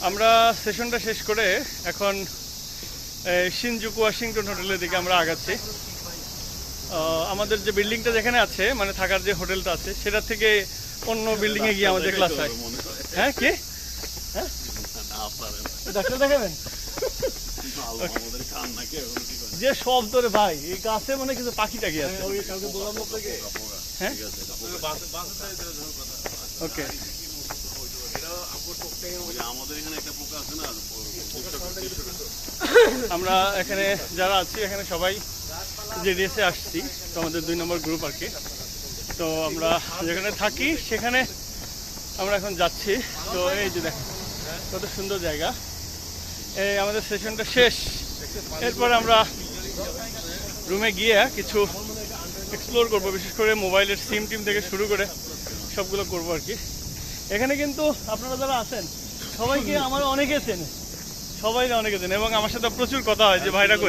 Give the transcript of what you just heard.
আমরা সেশনটা শেষ করে এখন শিনজুকু ওয়াশিংটন হোটেলের দিকে আমরা আগাচ্ছি। আমাদের যে বিল্ডিংটা যেখানে আছে, মানে থাকার যে হোটেলটা আছে, সেটা থেকে অন্য বিল্ডিংয়ে গিয়ে আমাদের ক্লাস হয়। হ্যাঁ কি হ্যাঁ ডাক্তার দেখাবেন? যে শব্দ রে ভাই, এই গাছে মানে কিছু পাখি টাকি আছে। হ্যাঁ ওকে, আমরা এখানে যারা আছি এখানে সবাই জেডিএসে আসছি, তো আমাদের 2 নম্বর গ্রুপ আর কি। তো আমরা যেখানে থাকি সেখানে আমরা এখন যাচ্ছি। তো এই যে দেখেন কত সুন্দর জায়গা। এই আমাদের সেশনটা শেষ, এরপর আমরা রুমে গিয়ে কিছু এক্সপ্লোর করবো, বিশেষ করে মোবাইলের সিম টিম থেকে শুরু করে সবগুলো করবো আর কি। এখানে কিন্তু আপনারা যারা আছেন সবাইকে আমার অনেকে চেনে, সবাই অনেকে চেনে, এবং আমার সাথে প্রচুর কথা হয় যে ভাইরা কই